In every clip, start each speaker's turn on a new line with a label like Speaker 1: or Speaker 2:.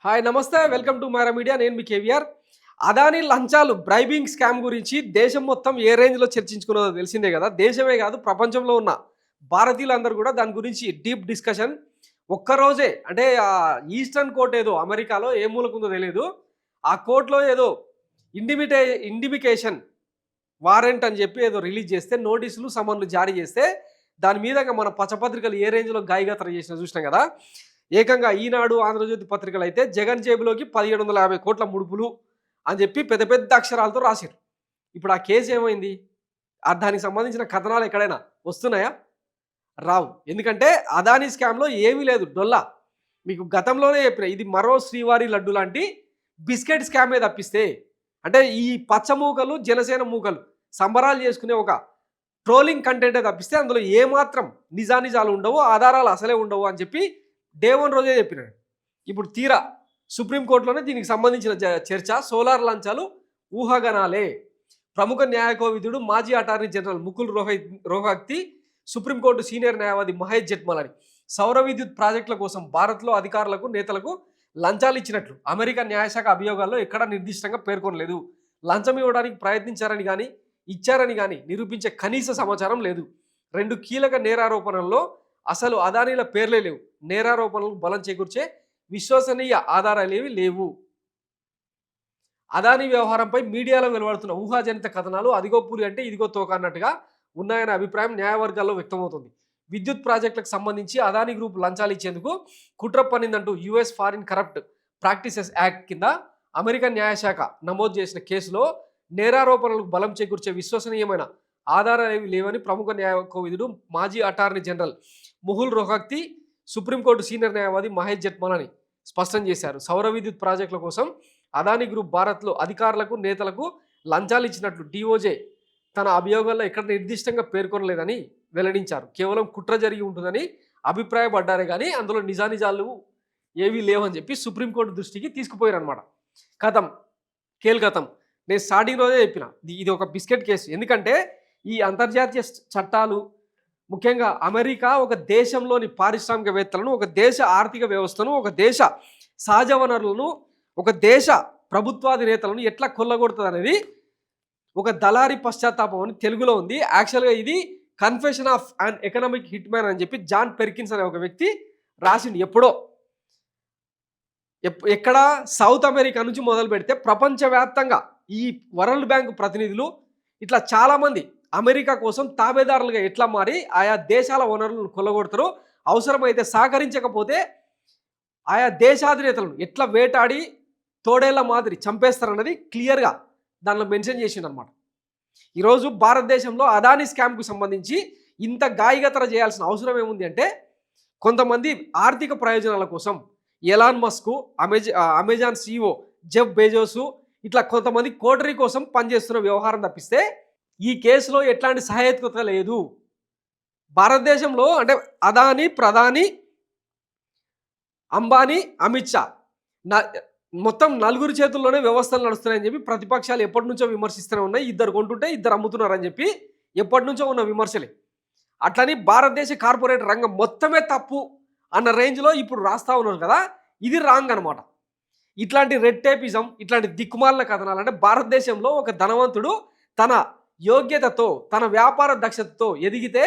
Speaker 1: Hi నమస్తే welcome to Myra media. నేను మీ కేవీఆర్. అదానీ లంచాలు బ్రైబింగ్ స్కామ్ గురించి దేశం మొత్తం ఏ రేంజ్లో చర్చించుకున్నదో తెలిసిందే కదా. దేశమే కాదు ప్రపంచంలో ఉన్న భారతీయులందరూ కూడా దాని గురించి డీప్ డిస్కషన్. ఒక్కరోజే అంటే ఈస్టర్న్ కోర్ట్ ఏదో అమెరికాలో ఏ మూలకుందో తెలియదు, ఆ కోర్టులో ఏదో ఇండిమికేషన్ వారెంట్ అని చెప్పి ఏదో రిలీజ్ చేస్తే, నోటీసులు సమన్లు జారీ చేస్తే దాని మీదగా మన పచ్చపత్రికలు ఏ రేంజ్లో గాయగాత్ర చేసిన చూసినాం కదా. ఏకంగా ఈనాడు, ఆంధ్రజ్యోతి పత్రికలు అయితే జగన్ జేబులోకి 1750 కోట్ల ముడుపులు అని చెప్పి పెద్ద పెద్ద అక్షరాలతో రాశారు. ఇప్పుడు ఆ కేసు ఏమైంది? దానికి సంబంధించిన కథనాలు ఎక్కడైనా వస్తున్నాయా? రావు. ఎందుకంటే అదానీ స్కామ్లో ఏమీ లేదు, డొల్లా. మీకు గతంలోనే చెప్పిన, ఇది మరో శ్రీవారి లడ్డు లాంటి బిస్కెట్ స్కామే తప్పిస్తే, అంటే ఈ పచ్చ మూకలు జనసేన మూకలు సంబరాలు చేసుకునే ఒక ట్రోలింగ్ కంటెంటే తప్పిస్తే అందులో ఏమాత్రం నిజానిజాలు ఉండవు, ఆధారాలు అసలే ఉండవు అని చెప్పి డే 1 రోజే చెప్పినాడు. ఇప్పుడు తీరా సుప్రీంకోర్టులోనే దీనికి సంబంధించిన చర్చ. సోలార్ లంచాలు ఊహాగానాలే. ప్రముఖ న్యాయ కోవిదుడు మాజీ attorney general Mukul Rohatgi, supreme court senior న్యాయవాది మహేష్ జెట్మలాని సౌర విద్యుత్ ప్రాజెక్టుల కోసం భారత్లో అధికారులకు నేతలకు లంచాలు ఇచ్చినట్లు అమెరికా న్యాయశాఖ అభియోగాల్లో ఎక్కడా నిర్దిష్టంగా పేర్కొనలేదు. లంచం ఇవ్వడానికి ప్రయత్నించారని కానీ ఇచ్చారని కానీ నిరూపించే కనీస సమాచారం లేదు. 2 కీలక నేరారోపణల్లో అసలు అదానీల పేర్లే లేవు. నేరారోపణలకు బలం చేకూర్చే విశ్వసనీయ ఆధారాలేవి లేవు. అదానీ వ్యవహారంపై మీడియాలో వెలువడుతున్న ఊహాజనిత కథనాలు అదిగో పూరి అంటే ఇదిగో తోక అన్నట్టుగా ఉన్నాయనే అభిప్రాయం న్యాయవర్గాల్లో వ్యక్తమవుతుంది. విద్యుత్ ప్రాజెక్టులకు సంబంధించి అదానీ గ్రూప్ లంచాలు ఇచ్చేందుకు కుట్ర పన్నిందంటూ US foreign corrupt practices act కింద అమెరికన్ న్యాయశాఖ నమోదు చేసిన కేసులో నేరారోపణలకు బలం చేకూర్చే విశ్వసనీయమైన ఆధారాలేవి లేవని ప్రముఖ న్యాయ కోవిదుడు మాజీ attorney general Mukul Rohatgi, supreme court senior న్యాయవాది మహేష్ జెట్మలాని స్పష్టం చేశారు. సౌర విద్యుత్ ప్రాజెక్టుల కోసం అదానీ గ్రూప్ భారత్లో అధికారులకు నేతలకు లంచాలు ఇచ్చినట్లు డిఓజే తన అభియోగాల్లో ఎక్కడ నిర్దిష్టంగా పేర్కొనలేదని వెల్లడించారు. కేవలం కుట్ర జరిగి ఉంటుందని అభిప్రాయపడ్డారే కానీ అందులో నిజానిజాలు ఏవీ లేవని చెప్పి సుప్రీంకోర్టు దృష్టికి తీసుకుపోయారు అనమాట. కథం కేల్కథం. నేను స్టార్టింగ్ రోజే చెప్పిన, ఇది ఒక బిస్కెట్ కేసు. ఎందుకంటే ఈ అంతర్జాతీయ చట్టాలు, ముఖ్యంగా అమెరికా ఒక దేశంలోని పారిశ్రామికవేత్తలను, ఒక దేశ ఆర్థిక వ్యవస్థను, ఒక దేశ సహజ వనరులను, ఒక దేశ ప్రభుత్వాధినేతలను ఎట్లా కొల్లగొడుతుంది అనేది ఒక దళారీ పశ్చాత్తాపం అని తెలుగులో ఉంది. యాక్చువల్గా ఇది confession of an economic hit man అని చెప్పి జాన్ పెర్కిన్స్ అనే ఒక వ్యక్తి రాసిండు. ఎప్పుడో ఎక్కడ సౌత్ అమెరికా నుంచి మొదలు పెడితే ప్రపంచవ్యాప్తంగా ఈ వరల్డ్ బ్యాంక్ ప్రతినిధులు ఇట్లా చాలామంది అమెరికా కోసం తాబేదారులుగా ఎట్లా మారి ఆయా దేశాల వనరులను కొల్లగొడతారో, అవసరమైతే సహకరించకపోతే ఆయా దేశాధినేతలను ఎట్లా వేటాడి తోడేళ్ల మాదిరి చంపేస్తారన్నది క్లియర్గా దానిలో మెన్షన్ చేసిండు అనమాట. ఈరోజు భారతదేశంలో అదానీ స్కామ్కు సంబంధించి ఇంత గాయగతర చేయాల్సిన అవసరం ఏముంది అంటే, కొంతమంది ఆర్థిక ప్రయోజనాల కోసం Elon Musk, Amazon CEO Jeff Bezos ఇట్లా కొంతమంది కోటరీ కోసం పనిచేస్తున్న వ్యవహారం తప్పిస్తే ఈ కేసులో ఎట్లాంటి సహాయకత లేదు. భారతదేశంలో అంటే అదానీ, ప్రధాని, అంబానీ, అమిత్ షా మొత్తం 4 చేతుల్లోనే వ్యవస్థలు నడుస్తున్నాయని చెప్పి ప్రతిపక్షాలు ఎప్పటి నుంచో విమర్శిస్తూనే ఉన్నాయి. 2 కొంటుంటే 2 అమ్ముతున్నారని చెప్పి ఎప్పటి నుంచో ఉన్న విమర్శలే. అట్లని భారతదేశ కార్పొరేట్ రంగం మొత్తమే తప్పు అన్న రేంజ్లో ఇప్పుడు రాస్తా ఉన్నారు కదా. ఇది రాంగ్ అనమాట. ఇట్లాంటి రెడ్ టేపిజం, ఇట్లాంటి దిక్కుమాలిన కథనాలు అంటే భారతదేశంలో ఒక ధనవంతుడు తన యోగ్యతతో, తన వ్యాపార దక్షతతో ఎదిగితే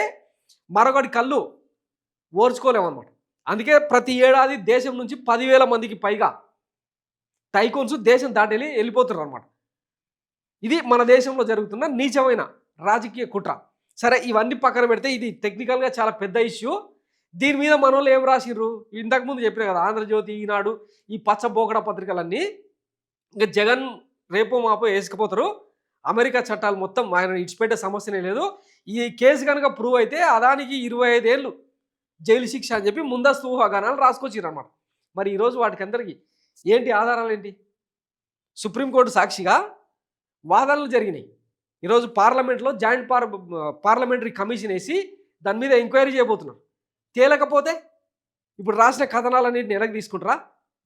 Speaker 1: మరొకటి కళ్ళు ఓర్చుకోలేమన్నమాట. అందుకే ప్రతి ఏడాది దేశం నుంచి 10,000 మందికి పైగా టైకోన్స్ దేశం దాటి వెళ్ళిపోతున్నారు అనమాట. ఇది మన దేశంలో జరుగుతున్న నీచమైన రాజకీయ కుట్ర. సరే, ఇవన్నీ పక్కన పెడితే ఇది టెక్నికల్గా చాలా పెద్ద ఇష్యూ. దీని మీద మన వాళ్ళు ఏం రాసిర్రు? ఇంతకుముందు చెప్పిన కదా, ఆంధ్రజ్యోతి, ఈనాడు, ఈ పచ్చ బోకడ పత్రికలన్నీ ఇంకా జగన్ రేపో మాపో వేసుకుపోతారు. అమెరికా చట్టాలు మొత్తం ఆయన ఇచ్చిపెట్టే సమస్యనే లేదు. ఈ కేసు కనుక ప్రూవ్ అయితే అదానికి 25 ఏళ్ళు జైలు శిక్ష అని చెప్పి ముందస్తు ఊహాగానాలు రాసుకొచ్చిర్రు అనమాట. మరి ఈరోజు వాటికి అందరికీ ఏంటి ఆధారాలు ఏంటి? సుప్రీంకోర్టు సాక్షిగా వాదనలు జరిగినాయి. ఈరోజు పార్లమెంట్లో జాయింట్ పార్లమెంటరీ కమిషన్ వేసి దాని మీద ఎంక్వైరీ చేయబోతున్నారు. తేలకపోతే ఇప్పుడు రాసిన కథనాలన్నింటిని వెనక్కి తీసుకుంటారా?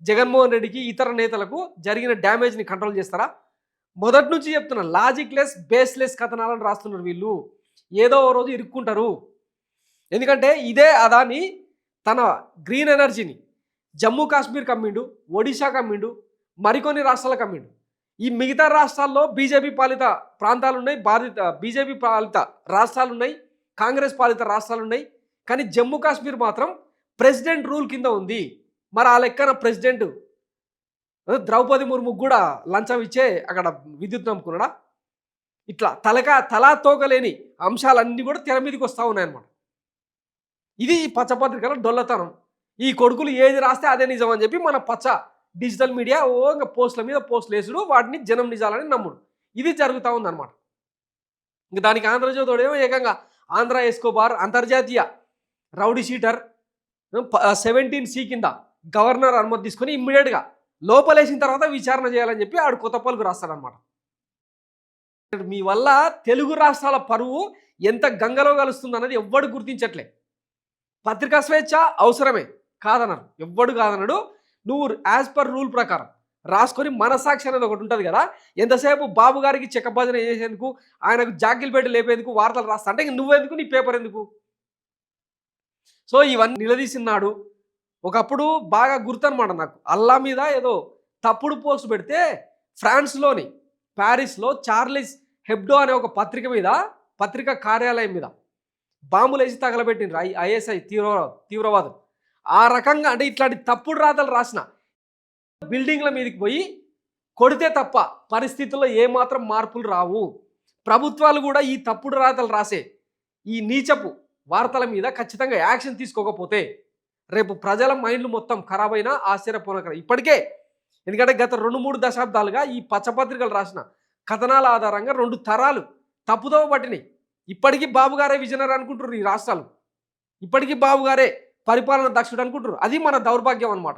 Speaker 1: జగన్మోహన్ రెడ్డికి, ఇతర నేతలకు జరిగిన డ్యామేజ్ని కంట్రోల్ చేస్తారా? మొదటి నుంచి చెప్తున్నా, లాజిక్లెస్, బేస్లెస్ కథనాలను రాస్తున్నారు వీళ్ళు. ఏదో ఓ రోజు ఇరుక్కుంటారు. ఎందుకంటే ఇదే అదాని తన గ్రీన్ ఎనర్జీని జమ్మూ కాశ్మీర్కి అమ్మిండు, ఒడిశాకి అమ్మిండు, మరికొన్ని రాష్ట్రాలకు అమ్మిండు. ఈ మిగతా రాష్ట్రాల్లో బీజేపీ పాలిత ప్రాంతాలున్నాయి, బీజేపీ పాలిత రాష్ట్రాలున్నాయి, కాంగ్రెస్ పాలిత రాష్ట్రాలున్నాయి. కానీ జమ్మూ కాశ్మీర్ మాత్రం ప్రెసిడెంట్ రూల్ కింద ఉంది. మరి ఆ లెక్కన ప్రెసిడెంట్ ద్రౌపది ముర్ముకు కూడా లంచం ఇచ్చే అక్కడ విద్యుత్ నమ్ముకున్నాడా? ఇట్లా తలా తోకలేని అంశాలన్నీ కూడా తెర మీదకి వస్తూ ఉన్నాయన్నమాట. ఇది పచ్చపత్రికల డొల్లతనం. ఈ కొడుకులు ఏది రాస్తే అదే నిజం అని చెప్పి మన పచ్చ డిజిటల్ మీడియా ఇంకా పోస్టుల మీద పోస్టులు వేసుడు, వాటిని జనం నిజాలని నమ్ముడు. ఇది జరుగుతూ ఉందన్నమాట. ఇంక దానికి ఆంధ్రజ్యోతిడేమో ఏకంగా ఆంధ్ర ఎస్కోబార్ అంతర్జాతీయ రౌడీ షీటర్ 17C కింద గవర్నర్ అనుమతి తీసుకొని ఇమ్మీడియట్గా లోపలేసిన తర్వాత విచారణ చేయాలని చెప్పి ఆడు కొత్త పలుకు రాస్తాడనమాట. మీ వల్ల తెలుగు రాష్ట్రాల పరువు ఎంత గంగలో కలుస్తుందన్నది ఎవ్వడు గుర్తించట్లే. పత్రికా స్వేచ్ఛ అవసరమే, కాదనరు, ఎవ్వడు కాదనడు. నువ్వు యాజ్ పర్ రూల్ ప్రకారం రాసుకొని మనసాక్షి అనేది ఒకటి ఉంటుంది కదా. ఎంతసేపు బాబు గారికి చెక్కభజన చేసేందుకు, ఆయనకు జాకిలు పెట్టి లేపేందుకు వార్తలు రాస్తా అంటే నువ్వెందుకు, నీ పేపర్ ఎందుకు? సో ఇవన్నీ నిలదీసినాడు. ఒకప్పుడు బాగా గుర్తనమాట నాకు, అల్లా మీద ఏదో తప్పుడు పోస్ట్ పెడితే ఫ్రాన్స్లోని ప్యారిస్లో చార్లిస్ హెబ్డో అనే ఒక పత్రిక మీద, పత్రికా కార్యాలయం మీద బాంబులు వేసి తగలబెట్టిండ్రు ఐఎస్ఐ తీవ్రవాదులు. ఆ రకంగా అంటే ఇట్లాంటి తప్పుడు రాతలు రాసిన బిల్డింగ్ల మీదకి పోయి కొడితే తప్ప పరిస్థితుల్లో ఏమాత్రం మార్పులు రావు. ప్రభుత్వాలు కూడా ఈ తప్పుడు రాతలు రాసే ఈ నీచపు వార్తల మీద ఖచ్చితంగా యాక్షన్ తీసుకోకపోతే రేపు ప్రజల మైండ్లు మొత్తం ఖరాబ్ అయినా ఆశ్చర్యపోనకరం. ఇప్పటికే ఎందుకంటే గత 2-3 దశాబ్దాలుగా ఈ పచ్చపత్రికలు రాసిన కథనాల ఆధారంగా 2 తరాలు తప్పుదో పట్టినాయి. ఇప్పటికీ బాబుగారే విజనర్ అనుకుంటారు ఈ రాష్ట్రాలు, ఇప్పటికీ బాబుగారే పరిపాలన దక్షుడు అనుకుంటారు. అది మన దౌర్భాగ్యం అనమాట.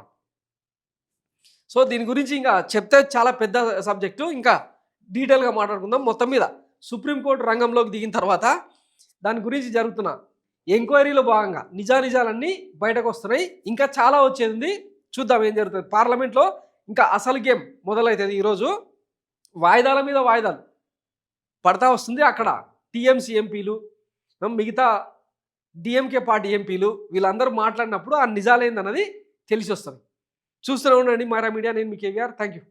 Speaker 1: సో దీని గురించి ఇంకా చెప్తే చాలా పెద్ద సబ్జెక్టు, ఇంకా డీటెయిల్గా మాట్లాడుకుందాం. మొత్తం మీద సుప్రీంకోర్టు రంగంలోకి దిగిన తర్వాత దాని గురించి జరుగుతున్న ఎంక్వైరీలో భాగంగా నిజాలన్నీ బయటకు వస్తున్నాయి. ఇంకా చాలా వచ్చేది, చూద్దాం ఏం జరుగుతుంది. పార్లమెంట్లో ఇంకా అసలు గేమ్ మొదలవుతుంది. ఈరోజు వాయిదాల మీద వాయిదాలు పడతా వస్తుంది. అక్కడ టీఎంసీ ఎంపీలు, మిగతా డిఎంకే పార్టీ ఎంపీలు వీళ్ళందరూ మాట్లాడినప్పుడు ఆ నిజాలేందన్నది తెలిసి వస్తుంది. చూస్తూనే ఉండండి మారా మీడియా. నేను మీ కేవీఆర్. Thank you.